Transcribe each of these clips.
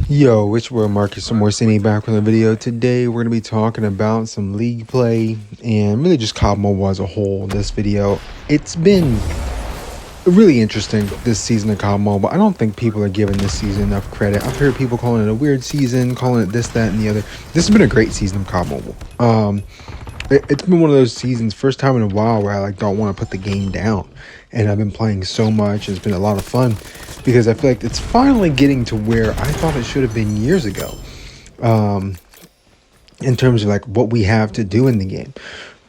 Yo, it's Will Marcus some more Cine back with a video. Today we're going to be talking about some league play and really just COD Mobile as a whole. This video, it's been really interesting this season of COD Mobile. I don't think people are giving this season enough credit. I've heard people calling it a weird season, calling it this, that, and the other. This has been a great season of COD Mobile. It's been one of those seasons, first time in a while, where I don't want to put the game down, and I've been playing so much. It's been a lot of fun because I feel like it's finally getting to where I thought it should have been years ago, in terms of like what we have to do in the game.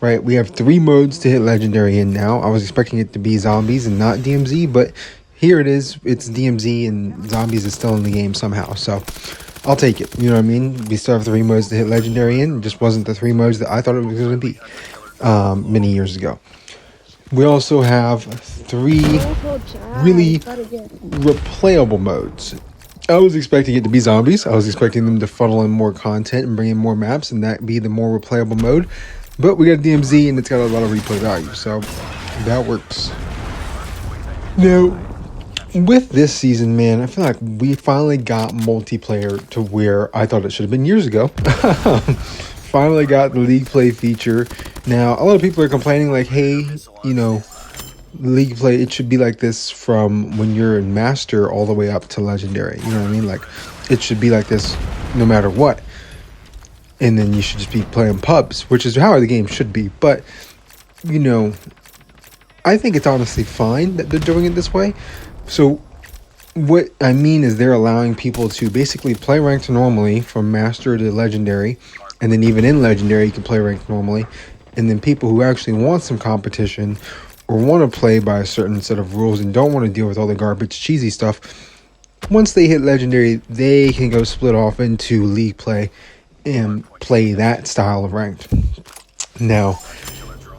Right, we have 3 modes to hit legendary in now. I was expecting it to be zombies and not DMZ, but here it is. It's DMZ and zombies is still in the game somehow. So I'll take it. You know what I mean? We still have 3 modes to hit legendary in. It just wasn't the 3 modes that I thought it was going to be many years ago. We also have 3 really replayable modes. I was expecting it to be zombies. I was expecting them to funnel in more content and bring in more maps, and that be the more replayable mode. But we got DMZ, and it's got a lot of replay value, so that works. Now, with this season, man, I feel like we finally got multiplayer to where I thought it should have been years ago. Finally got the league play feature. Now, a lot of people are complaining like, hey, you know, league play, it should be like this from when you're in master all the way up to legendary. You know what I mean? Like, it should be like this no matter what. And then you should just be playing pubs, which is how the game should be. But, you know, I think it's honestly fine that they're doing it this way. So what I mean is they're allowing people to basically play ranked normally from master to legendary. And then even in legendary, you can play ranked normally. And then people who actually want some competition or want to play by a certain set of rules and don't want to deal with all the garbage, cheesy stuff, once they hit legendary, they can go split off into league play and play that style of ranked. Now,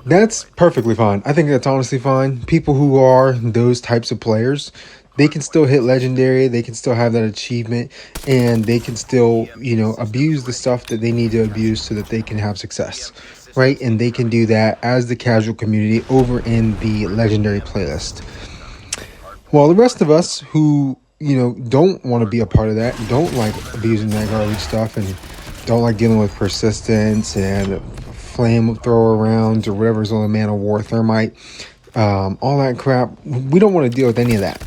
that's perfectly fine. I think that's honestly fine. People who are those types of players, they can still hit legendary, they can still have that achievement, and they can still, you know, abuse the stuff that they need to abuse so that they can have success, right? And they can do that as the casual community over in the legendary playlist. While the rest of us who, you know, don't want to be a part of that, don't like abusing that garbage stuff, and don't like dealing with persistence and flamethrower rounds or whatever's on the Man of War, thermite, all that crap. We don't want to deal with any of that.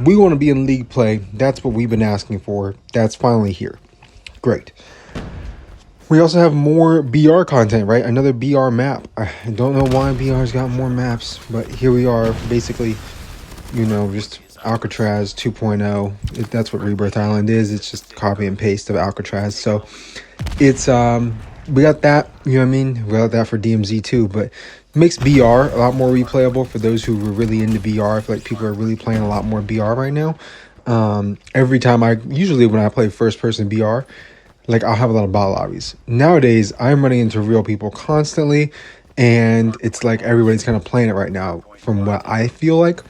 We want to be in league play. That's what we've been asking for. That's finally here. Great. We also have more BR content, right? Another BR map. I don't know why BR's got more maps, but here we are, basically, you know, just Alcatraz 2.0. That's what Rebirth Island is. It's just copy and paste of Alcatraz. So it's we got that, you know what I mean? We got that for DMZ too, but it makes BR a lot more replayable for those who were really into BR. I feel like people are really playing a lot more BR right now. Every time usually when I play first person BR, like I'll have a lot of bot lobbies. Nowadays, I'm running into real people constantly, and it's like everybody's kind of playing it right now from what I feel like.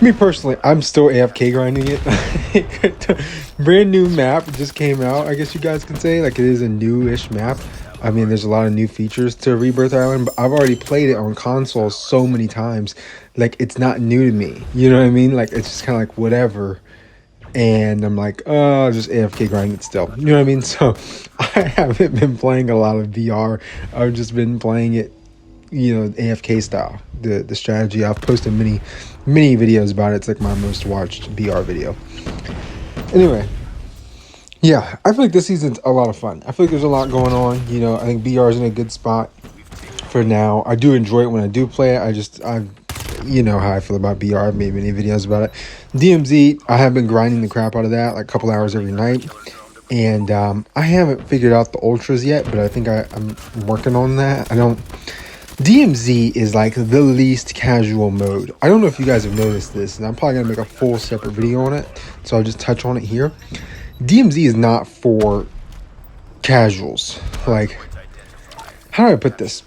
Me personally, I'm still AFK grinding it. Brand new map just came out, I guess you guys can say. Like, it is a newish map. I mean, there's a lot of new features to Rebirth Island, but I've already played it on console so many times. Like, it's not new to me. You know what I mean? Like, it's just kind of like whatever. And I'm like, oh, just AFK grind it still. You know what I mean? So I haven't been playing a lot of VR. I've just been playing it, you know, AFK style, the strategy. I've posted many videos about it. It's like my most watched VR video. Anyway, yeah, I feel like this season's a lot of fun. I feel like there's a lot going on. You know, I think BR is in a good spot for now. I do enjoy it when I do play it. I you know how I feel about BR. I've made many videos about it. DMZ, I have been grinding the crap out of that, like a couple hours every night. And I haven't figured out the ultras yet, but I think I'm working on that. DMZ is like the least casual mode. I don't know if you guys have noticed this, and I'm probably going to make a full separate video on it, so I'll just touch on it here. DMZ is not for casuals. Like, how do I put this?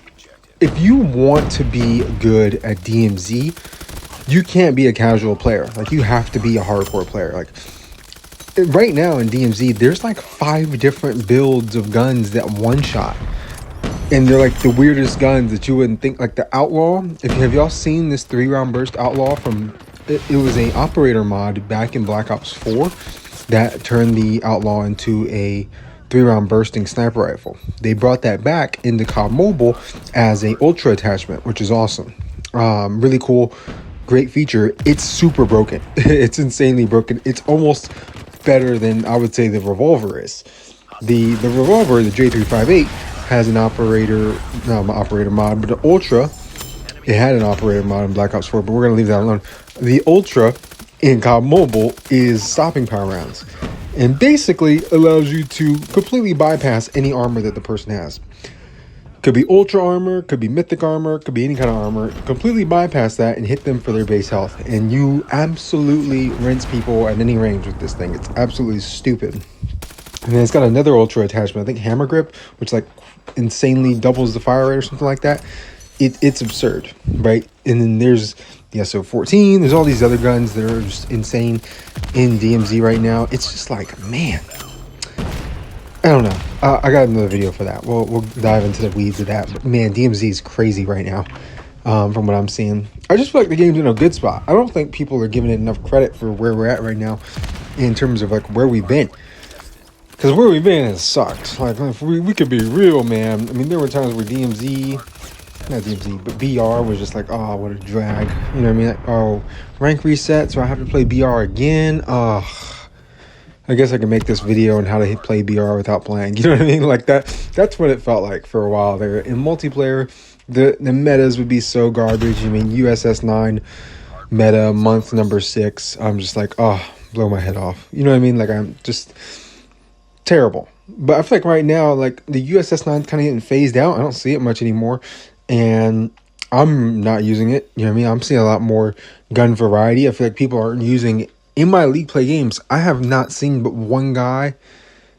If you want to be good at DMZ, you can't be a casual player. Like, you have to be a hardcore player. Like, right now in DMZ, there's like 5 different builds of guns that one-shot. And they're like the weirdest guns that you wouldn't think. Like the Outlaw. Have y'all seen this 3-round burst Outlaw from? It was a operator mod back in Black Ops 4, that turned the Outlaw into a 3-round bursting sniper rifle. They brought that back into COD Mobile as a ultra attachment, which is awesome. Really cool, great feature. It's super broken. It's insanely broken. It's almost better than I would say the revolver is. The revolver, the J358, has an operator mod, but the ultra, it had an operator mod in Black Ops 4, but we're gonna leave that alone. The ultra in COD Mobile is stopping power rounds, and basically allows you to completely bypass any armor that the person has. Could be ultra armor, could be mythic armor, could be any kind of armor. Completely bypass that and hit them for their base health, and you absolutely rinse people at any range with this thing. It's absolutely stupid. And then it's got another ultra attachment, I think hammer grip, which like insanely doubles the fire rate or something like that. It's absurd, right? And then there's the SO14. There's all these other guns that are just insane in DMZ right now. It's just like, man, I don't know. I got another video for that. We'll dive into the weeds of that. But man, DMZ is crazy right now, from what I'm seeing. I just feel like the game's in a good spot. I don't think people are giving it enough credit for where we're at right now in terms of like where we've been. Because where we've been, it sucks. Like, if we could be real, man. I mean, there were times where not DMZ, but BR was just like, oh, what a drag. You know what I mean? Like, oh, rank reset, so I have to play BR again. Oh, I guess I can make this video on how to play BR without playing. You know what I mean? Like that's what it felt like for a while there. In multiplayer, the metas would be so garbage. I mean, USS 9 meta, month number 6. I'm just like, oh, blow my head off. You know what I mean? Like, I'm just terrible. But I feel like right now, like the USS 9 is kind of getting phased out. I don't see it much anymore, and I'm not using it. You know what I mean? I'm seeing a lot more gun variety. I feel like people aren't using it. In my league play games, I have not seen but one guy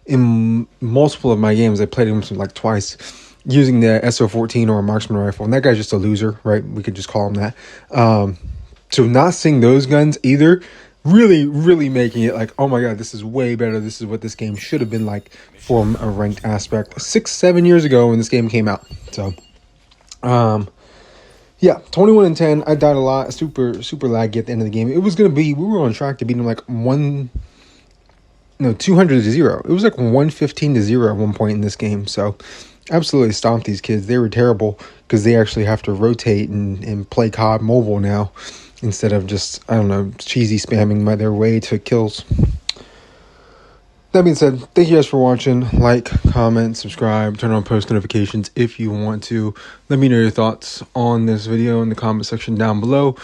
in multiple of my games. I played him like twice using the SO14 or a marksman rifle, and that guy's just a loser, right? We could just call him that. So not seeing those guns either, really making it like, oh my god, this is way better. This is what this game should have been like from a ranked aspect 6-7 years ago when this game came out. So yeah, 21-10. I died a lot. Super laggy at the end of the game. It was gonna be, we were on track to beat him like 200-0. It was like 115-0 at one point in this game. So absolutely stomped these kids. They were terrible because they actually have to rotate and play COD Mobile now instead of just, I don't know, cheesy spamming their way to kills. That being said, thank you guys for watching. Like, comment, subscribe, turn on post notifications if you want to. Let me know your thoughts on this video in the comment section down below.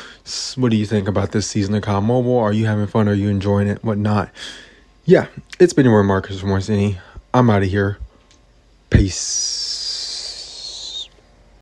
What do you think about this season of COD Mobile? Are you having fun? Are you enjoying it? Whatnot? Yeah, it's been your boy Marcus from West Any. I'm out of here. Peace.